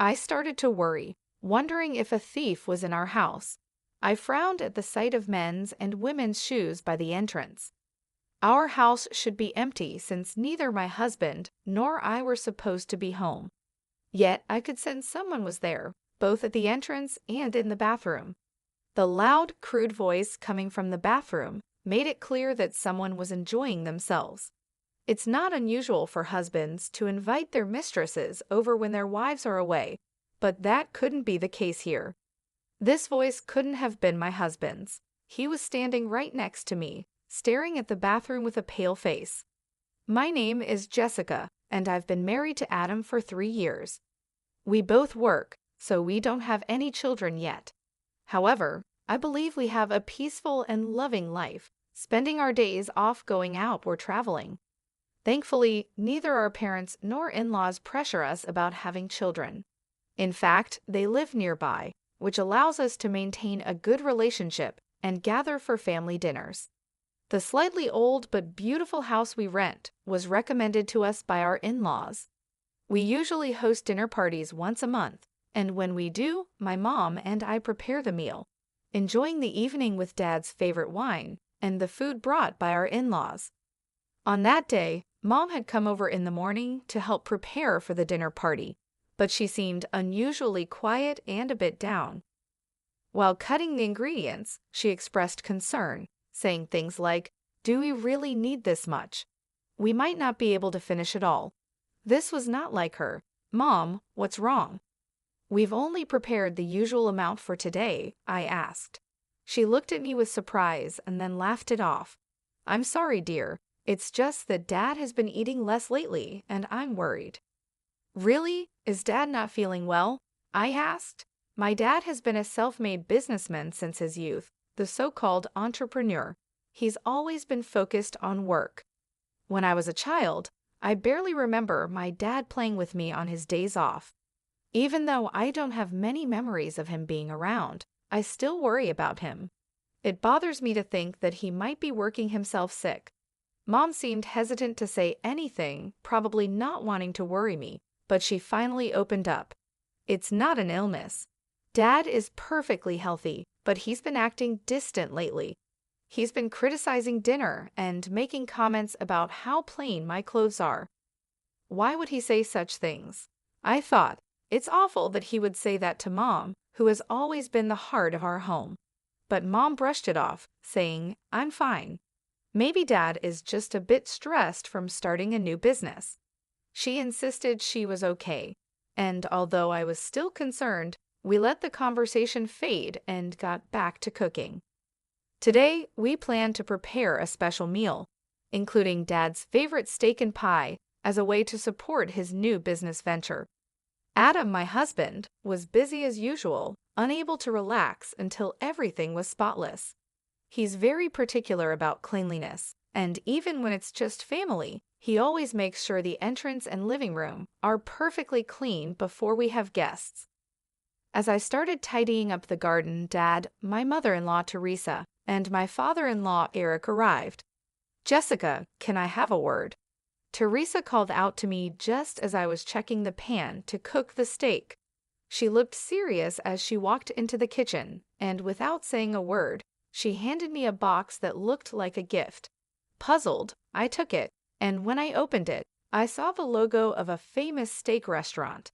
I started to worry, wondering if a thief was in our house. I frowned at the sight of men's and women's shoes by the entrance. Our house should be empty since neither my husband nor I were supposed to be home. Yet I could sense someone was there, both at the entrance and in the bathroom. The loud, crude voice coming from the bathroom made it clear that someone was enjoying themselves. It's not unusual for husbands to invite their mistresses over when their wives are away, but that couldn't be the case here. This voice couldn't have been my husband's. He was standing right next to me, staring at the bathroom with a pale face. "My name is Jessica, and I've been married to Adam for 3 years. We both work, so we don't have any children yet. However, I believe we have a peaceful and loving life, spending our days off going out or traveling. Thankfully, neither our parents nor in-laws pressure us about having children. In fact, they live nearby, which allows us to maintain a good relationship and gather for family dinners. The slightly old but beautiful house we rent was recommended to us by our in-laws. We usually host dinner parties once a month, and when we do, my mom and I prepare the meal, enjoying the evening with Dad's favorite wine and the food brought by our in-laws. On that day, Mom had come over in the morning to help prepare for the dinner party, but she seemed unusually quiet and a bit down. While cutting the ingredients, she expressed concern, saying things like, "Do we really need this much? We might not be able to finish it all." This was not like her. "Mom, what's wrong?" "We've only prepared the usual amount for today," I asked. She looked at me with surprise and then laughed it off. "I'm sorry, dear. It's just that Dad has been eating less lately, and I'm worried." "Really? Is Dad not feeling well?" I asked. My dad has been a self-made businessman since his youth, the so-called entrepreneur. He's always been focused on work. When I was a child, I barely remember my dad playing with me on his days off. Even though I don't have many memories of him being around, I still worry about him. It bothers me to think that he might be working himself sick. Mom seemed hesitant to say anything, probably not wanting to worry me, but she finally opened up. "It's not an illness. Dad is perfectly healthy, but he's been acting distant lately. He's been criticizing dinner and making comments about how plain my clothes are." Why would he say such things? I thought, it's awful that he would say that to Mom, who has always been the heart of our home. But Mom brushed it off, saying, "I'm fine. Maybe Dad is just a bit stressed from starting a new business." She insisted she was okay, and although I was still concerned, we let the conversation fade and got back to cooking. Today, we plan to prepare a special meal, including Dad's favorite steak and pie as a way to support his new business venture. Adam, my husband, was busy as usual, unable to relax until everything was spotless. He's very particular about cleanliness, and even when it's just family, he always makes sure the entrance and living room are perfectly clean before we have guests. As I started tidying up the garden, Dad, my mother-in-law Teresa, and my father-in-law Eric arrived. "Jessica, can I have a word?" Teresa called out to me just as I was checking the pan to cook the steak. She looked serious as she walked into the kitchen, and without saying a word, she handed me a box that looked like a gift. Puzzled, I took it, and when I opened it, I saw the logo of a famous steak restaurant.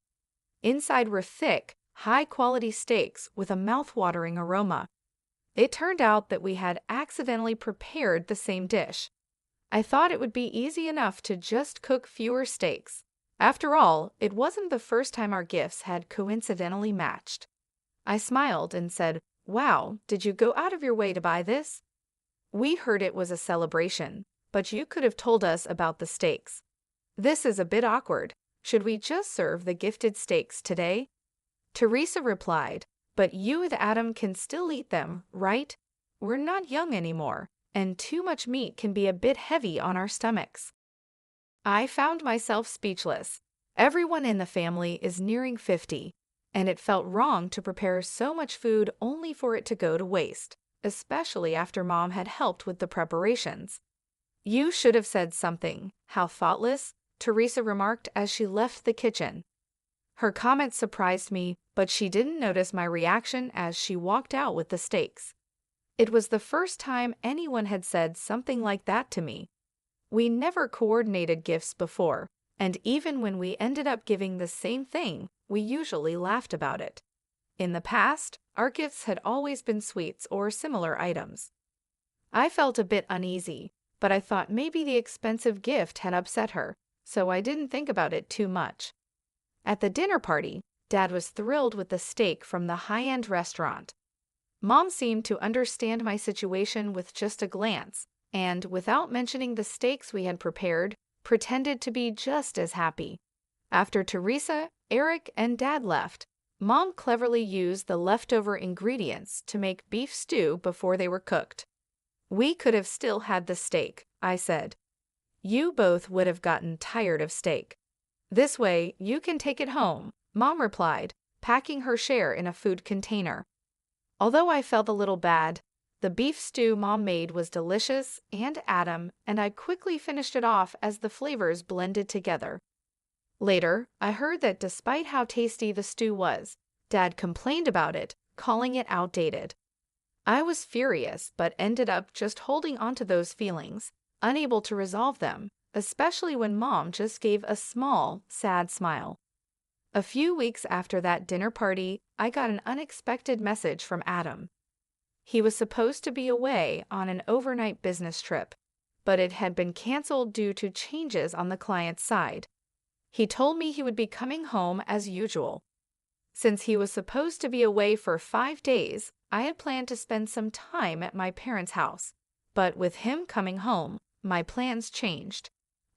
Inside were thick, high-quality steaks with a mouth-watering aroma. It turned out that we had accidentally prepared the same dish. I thought it would be easy enough to just cook fewer steaks. After all, it wasn't the first time our gifts had coincidentally matched. I smiled and said, "Wow, did you go out of your way to buy this?" "We heard it was a celebration, but you could have told us about the steaks. This is a bit awkward. Should we just serve the gifted steaks today?" Teresa replied, "But you and Adam can still eat them, right? We're not young anymore, and too much meat can be a bit heavy on our stomachs." I found myself speechless. Everyone in the family is nearing 50, and it felt wrong to prepare so much food only for it to go to waste, especially after Mom had helped with the preparations. "You should have said something. How thoughtless," Teresa remarked as she left the kitchen. Her comment surprised me, but she didn't notice my reaction as she walked out with the steaks. It was the first time anyone had said something like that to me. We never coordinated gifts before, and even when we ended up giving the same thing, we usually laughed about it. In the past, our gifts had always been sweets or similar items. I felt a bit uneasy, but I thought maybe the expensive gift had upset her, so I didn't think about it too much. At the dinner party, Dad was thrilled with the steak from the high-end restaurant. Mom seemed to understand my situation with just a glance, and without mentioning the steaks we had prepared, pretended to be just as happy. After Teresa, Eric, and Dad left, Mom cleverly used the leftover ingredients to make beef stew before they were cooked. "We could have still had the steak," I said. "You both would have gotten tired of steak. This way, you can take it home," Mom replied, packing her share in a food container. Although I felt a little bad, the beef stew Mom made was delicious and I quickly finished it off as the flavors blended together. Later, I heard that despite how tasty the stew was, Dad complained about it, calling it outdated. I was furious, but ended up just holding onto those feelings, unable to resolve them, especially when Mom just gave a small, sad smile. A few weeks after that dinner party, I got an unexpected message from Adam. He was supposed to be away on an overnight business trip, but it had been canceled due to changes on the client's side. He told me he would be coming home as usual. Since he was supposed to be away for 5 days, I had planned to spend some time at my parents' house, but with him coming home, my plans changed.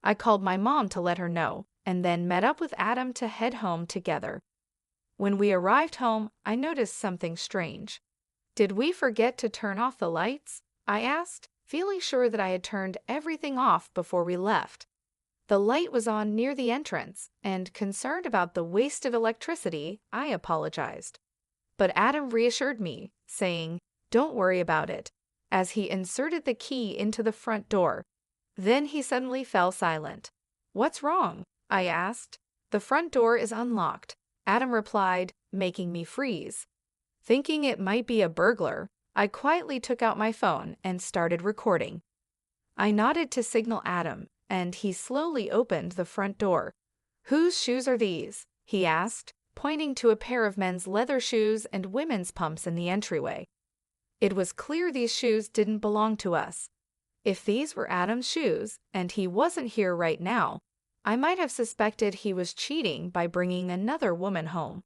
I called my mom to let her know, and then met up with Adam to head home together. When we arrived home, I noticed something strange. "Did we forget to turn off the lights?" I asked, feeling sure that I had turned everything off before we left. The light was on near the entrance, and concerned about the waste of electricity, I apologized. But Adam reassured me, saying, "Don't worry about it," as he inserted the key into the front door. Then he suddenly fell silent. "What's wrong?" I asked. "The front door is unlocked," Adam replied, making me freeze. Thinking it might be a burglar, I quietly took out my phone and started recording. I nodded to signal Adam, and he slowly opened the front door. "Whose shoes are these?" he asked, pointing to a pair of men's leather shoes and women's pumps in the entryway. It was clear these shoes didn't belong to us. If these were Adam's shoes, and he wasn't here right now, I might have suspected he was cheating by bringing another woman home.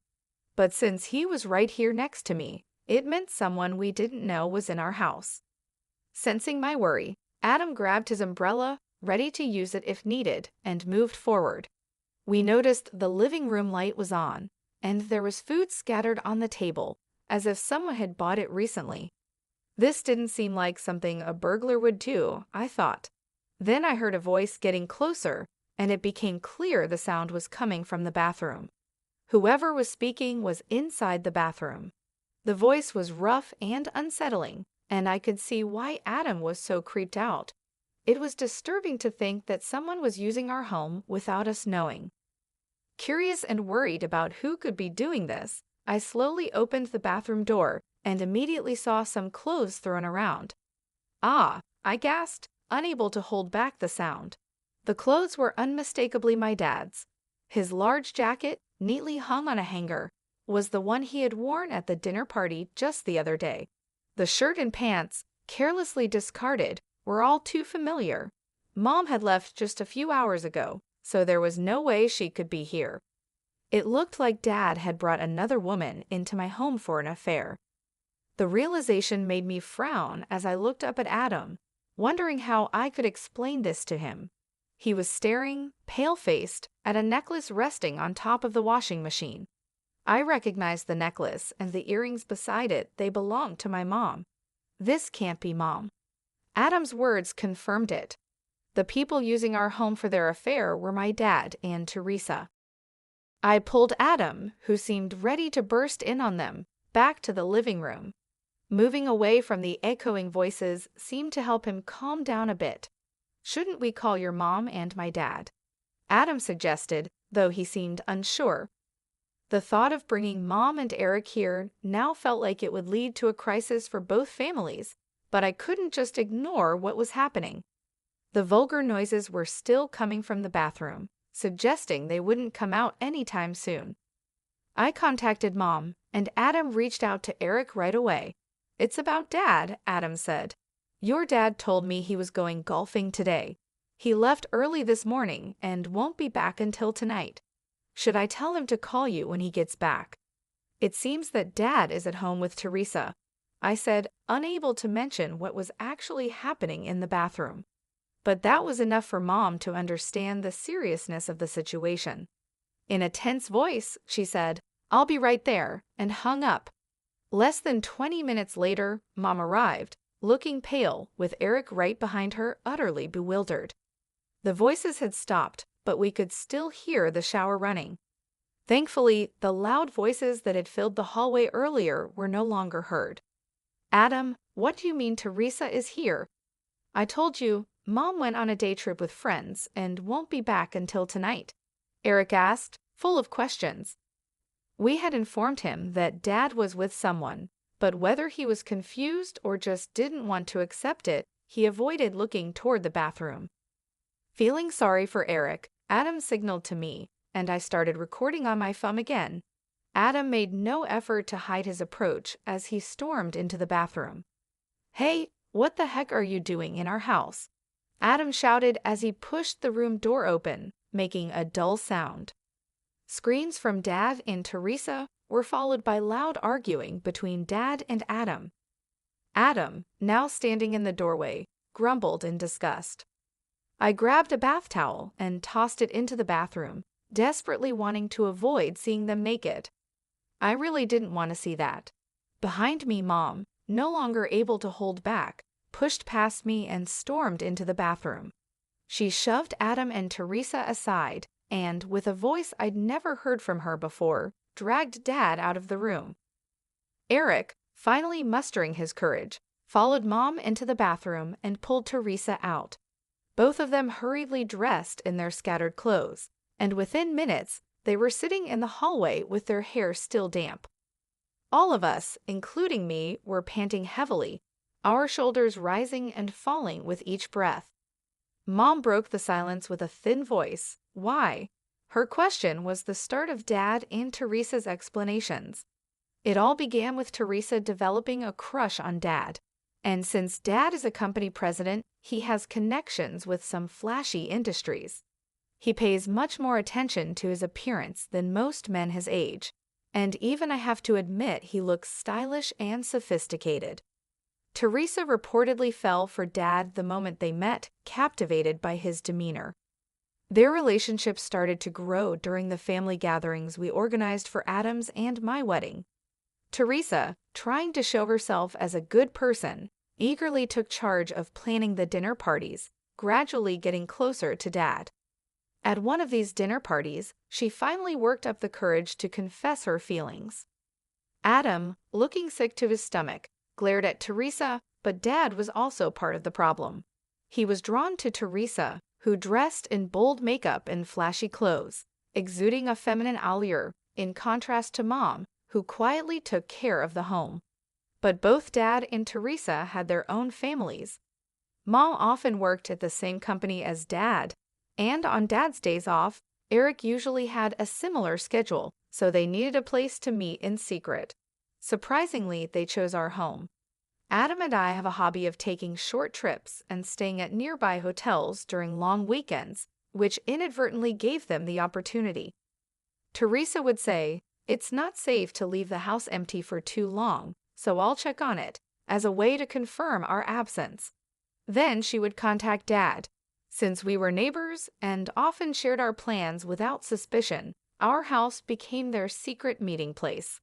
But since he was right here next to me, it meant someone we didn't know was in our house. Sensing my worry, Adam grabbed his umbrella, ready to use it if needed, and moved forward. We noticed the living room light was on, and there was food scattered on the table, as if someone had bought it recently. This didn't seem like something a burglar would do, I thought. Then I heard a voice getting closer, and it became clear the sound was coming from the bathroom. Whoever was speaking was inside the bathroom. The voice was rough and unsettling, and I could see why Adam was so creeped out. It was disturbing to think that someone was using our home without us knowing. Curious and worried about who could be doing this, I slowly opened the bathroom door and immediately saw some clothes thrown around. "Ah!" I gasped, unable to hold back the sound. The clothes were unmistakably my dad's. His large jacket, neatly hung on a hanger, was the one he had worn at the dinner party just the other day. The shirt and pants, carelessly discarded, were all too familiar. Mom had left just a few hours ago, so there was no way she could be here. It looked like Dad had brought another woman into my home for an affair. The realization made me frown as I looked up at Adam, wondering how I could explain this to him. He was staring, pale-faced, at a necklace resting on top of the washing machine. I recognized the necklace and the earrings beside it. They belonged to my mom. This can't be Mom. Adam's words confirmed it. The people using our home for their affair were my dad and Teresa. I pulled Adam, who seemed ready to burst in on them, back to the living room. Moving away from the echoing voices seemed to help him calm down a bit. "Shouldn't we call your mom and my dad?" Adam suggested, though he seemed unsure. The thought of bringing Mom and Eric here now felt like it would lead to a crisis for both families, but I couldn't just ignore what was happening. The vulgar noises were still coming from the bathroom, suggesting they wouldn't come out anytime soon. I contacted Mom, and Adam reached out to Eric right away. "It's about Dad," Adam said. "Your dad told me he was going golfing today. He left early this morning and won't be back until tonight. Should I tell him to call you when he gets back?" "It seems that Dad is at home with Teresa," I said, unable to mention what was actually happening in the bathroom. But that was enough for Mom to understand the seriousness of the situation. In a tense voice, she said, "I'll be right there," and hung up. Less than 20 minutes later, Mom arrived, looking pale, with Eric right behind her, utterly bewildered. The voices had stopped, but we could still hear the shower running. Thankfully, the loud voices that had filled the hallway earlier were no longer heard. "Adam, what do you mean Teresa is here?" "I told you, Mom went on a day trip with friends and won't be back until tonight," Eric asked, full of questions. We had informed him that Dad was with someone, but whether he was confused or just didn't want to accept it, he avoided looking toward the bathroom. Feeling sorry for Eric, Adam signaled to me, and I started recording on my phone again. Adam made no effort to hide his approach as he stormed into the bathroom. "Hey, what the heck are you doing in our house?" Adam shouted as he pushed the room door open, making a dull sound. Screams from Dad and Teresa were followed by loud arguing between Dad and Adam. Adam, now standing in the doorway, grumbled in disgust. I grabbed a bath towel and tossed it into the bathroom, desperately wanting to avoid seeing them naked. I really didn't want to see that. Behind me, Mom, no longer able to hold back, pushed past me and stormed into the bathroom. She shoved Adam and Teresa aside and, with a voice I'd never heard from her before, dragged Dad out of the room. Eric, finally mustering his courage, followed Mom into the bathroom and pulled Teresa out. Both of them hurriedly dressed in their scattered clothes, and within minutes, they were sitting in the hallway with their hair still damp. All of us, including me, were panting heavily, our shoulders rising and falling with each breath. Mom broke the silence with a thin voice. "Why?" Her question was the start of Dad and Teresa's explanations. It all began with Teresa developing a crush on Dad. And since Dad is a company president, he has connections with some flashy industries. He pays much more attention to his appearance than most men his age. And even I have to admit he looks stylish and sophisticated. Teresa reportedly fell for Dad the moment they met, captivated by his demeanor. Their relationship started to grow during the family gatherings we organized for Adam's and my wedding. Teresa, trying to show herself as a good person, eagerly took charge of planning the dinner parties, gradually getting closer to Dad. At one of these dinner parties, she finally worked up the courage to confess her feelings. Adam, looking sick to his stomach, glared at Teresa, but Dad was also part of the problem. He was drawn to Teresa, who dressed in bold makeup and flashy clothes, exuding a feminine allure, in contrast to Mom, who quietly took care of the home. But both Dad and Teresa had their own families. Mom often worked at the same company as Dad, and on Dad's days off, Eric usually had a similar schedule, so they needed a place to meet in secret. Surprisingly, they chose our home. Adam and I have a hobby of taking short trips and staying at nearby hotels during long weekends, which inadvertently gave them the opportunity. Teresa would say, "It's not safe to leave the house empty for too long, so I'll check on it," as a way to confirm our absence. Then she would contact Dad. Since we were neighbors and often shared our plans without suspicion, our house became their secret meeting place.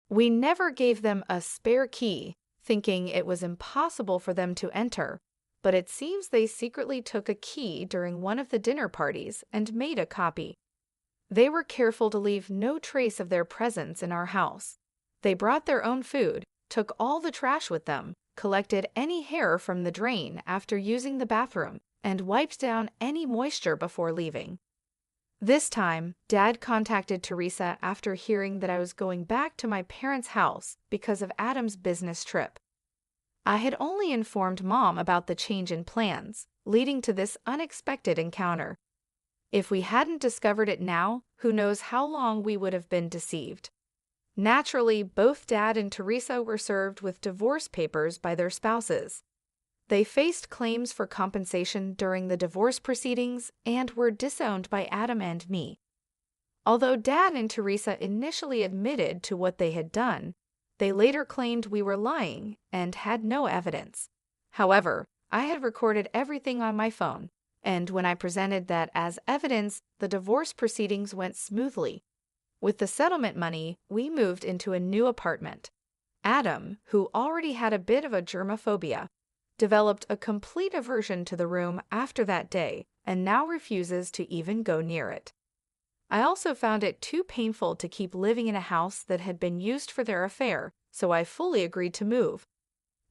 We never gave them a spare key, thinking it was impossible for them to enter, but it seems they secretly took a key during one of the dinner parties and made a copy. They were careful to leave no trace of their presence in our house. They brought their own food, took all the trash with them, collected any hair from the drain after using the bathroom, and wiped down any moisture before leaving. This time, Dad contacted Teresa after hearing that I was going back to my parents' house because of Adam's business trip. I had only informed Mom about the change in plans, leading to this unexpected encounter. If we hadn't discovered it now, who knows how long we would have been deceived. Naturally, both Dad and Teresa were served with divorce papers by their spouses. They faced claims for compensation during the divorce proceedings and were disowned by Adam and me. Although Dad and Teresa initially admitted to what they had done, they later claimed we were lying and had no evidence. However, I had recorded everything on my phone, and when I presented that as evidence, the divorce proceedings went smoothly. With the settlement money, we moved into a new apartment. Adam, who already had a bit of a germophobia, developed a complete aversion to the room after that day and now refuses to even go near it. I also found it too painful to keep living in a house that had been used for their affair, so I fully agreed to move.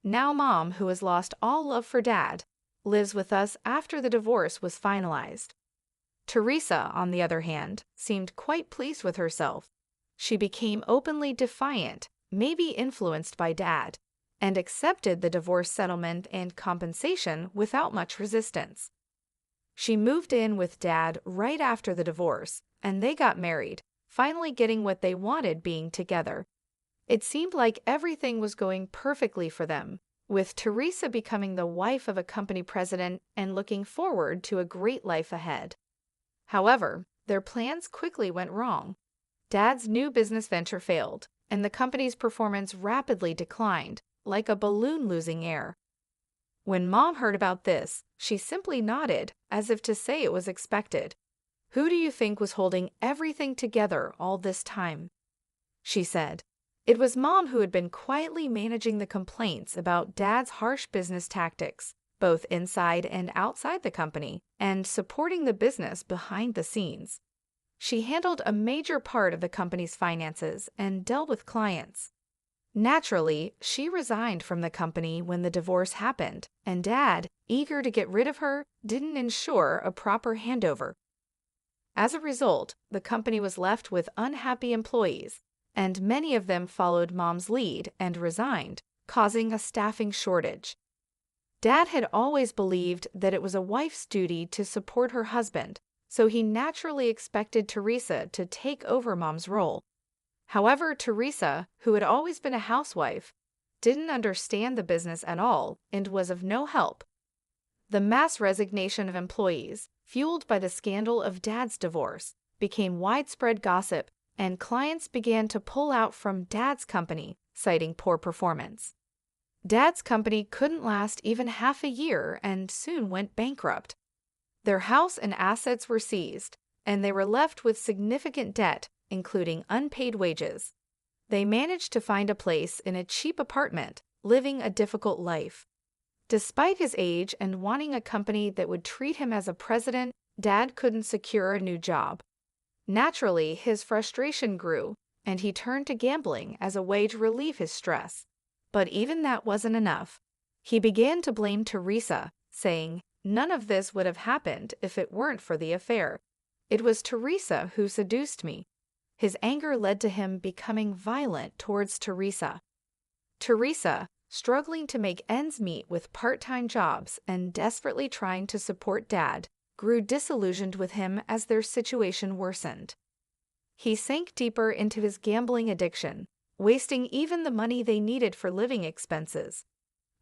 Now Mom, who has lost all love for Dad, lives with us after the divorce was finalized. Teresa, on the other hand, seemed quite pleased with herself. She became openly defiant, maybe influenced by Dad, and accepted the divorce settlement and compensation without much resistance. She moved in with Dad right after the divorce, and they got married, finally getting what they wanted being together. It seemed like everything was going perfectly for them, with Teresa becoming the wife of a company president and looking forward to a great life ahead. However, their plans quickly went wrong. Dad's new business venture failed, and the company's performance rapidly declined, like a balloon losing air. When Mom heard about this, she simply nodded, as if to say it was expected. "Who do you think was holding everything together all this time?" she said. It was Mom who had been quietly managing the complaints about Dad's harsh business tactics, both inside and outside the company, and supporting the business behind the scenes. She handled a major part of the company's finances and dealt with clients. Naturally, she resigned from the company when the divorce happened, and Dad, eager to get rid of her, didn't ensure a proper handover. As a result, the company was left with unhappy employees, and many of them followed Mom's lead and resigned, causing a staffing shortage. Dad had always believed that it was a wife's duty to support her husband, so he naturally expected Teresa to take over Mom's role. However, Teresa, who had always been a housewife, didn't understand the business at all and was of no help. The mass resignation of employees, fueled by the scandal of Dad's divorce, became widespread gossip, and clients began to pull out from Dad's company, citing poor performance. Dad's company couldn't last even half a year and soon went bankrupt. Their house and assets were seized, and they were left with significant debt, including unpaid wages. They managed to find a place in a cheap apartment, living a difficult life. Despite his age and wanting a company that would treat him as a president, Dad couldn't secure a new job. Naturally, his frustration grew, and he turned to gambling as a way to relieve his stress. But even that wasn't enough. He began to blame Teresa, saying, "None of this would have happened if it weren't for the affair. It was Teresa who seduced me." His anger led to him becoming violent towards Teresa. Teresa, struggling to make ends meet with part-time jobs and desperately trying to support Dad, grew disillusioned with him as their situation worsened. He sank deeper into his gambling addiction, wasting even the money they needed for living expenses.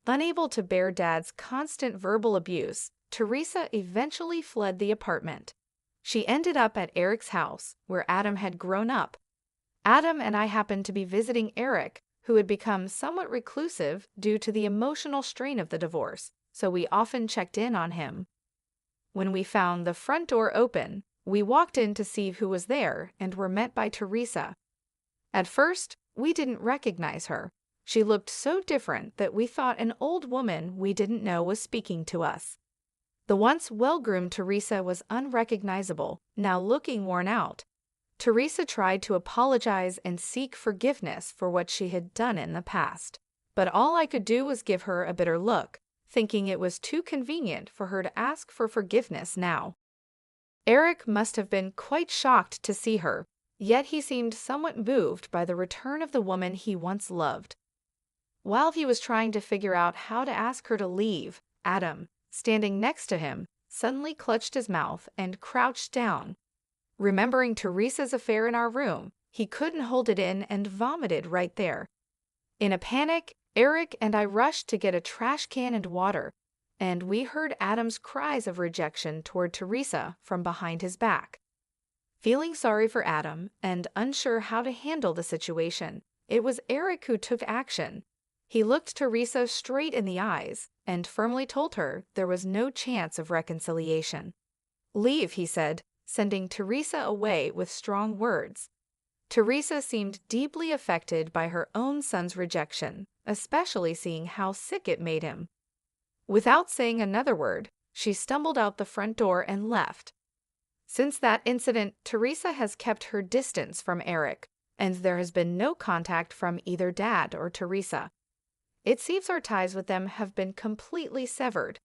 Unable to bear Dad's constant verbal abuse, Teresa eventually fled the apartment. She ended up at Eric's house, where Adam had grown up. Adam and I happened to be visiting Eric, who had become somewhat reclusive due to the emotional strain of the divorce, so we often checked in on him. When we found the front door open, we walked in to see who was there and were met by Teresa. At first, we didn't recognize her. She looked so different that we thought an old woman we didn't know was speaking to us. The once well-groomed Teresa was unrecognizable, now looking worn out. Teresa tried to apologize and seek forgiveness for what she had done in the past, but all I could do was give her a bitter look, thinking it was too convenient for her to ask for forgiveness now. Eric must have been quite shocked to see her, yet he seemed somewhat moved by the return of the woman he once loved. While he was trying to figure out how to ask her to leave, Adam, standing next to him, suddenly clutched his mouth and crouched down. Remembering Teresa's affair in our room, he couldn't hold it in and vomited right there. In a panic, Eric and I rushed to get a trash can and water, and we heard Adam's cries of rejection toward Teresa from behind his back. Feeling sorry for Adam and unsure how to handle the situation, it was Eric who took action. He looked Teresa straight in the eyes and firmly told her there was no chance of reconciliation. "Leave," he said, sending Teresa away with strong words. Teresa seemed deeply affected by her own son's rejection, especially seeing how sick it made him. Without saying another word, she stumbled out the front door and left. Since that incident, Teresa has kept her distance from Eric, and there has been no contact from either Dad or Teresa. It seems our ties with them have been completely severed.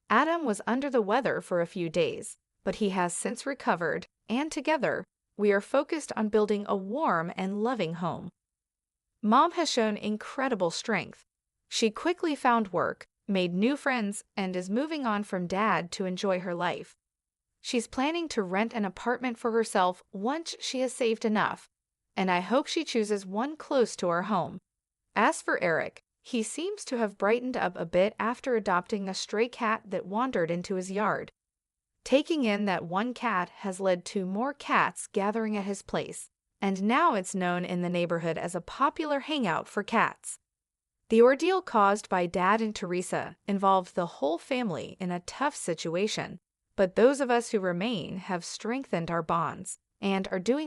Adam was under the weather for a few days, but he has since recovered, and together, we are focused on building a warm and loving home. Mom has shown incredible strength. She quickly found work, made new friends, and is moving on from Dad to enjoy her life. She's planning to rent an apartment for herself once she has saved enough, and I hope she chooses one close to our home. As for Eric, he seems to have brightened up a bit after adopting a stray cat that wandered into his yard. Taking in that one cat has led to more cats gathering at his place, and now it's known in the neighborhood as a popular hangout for cats. The ordeal caused by Dad and Teresa involved the whole family in a tough situation, but those of us who remain have strengthened our bonds and are doing our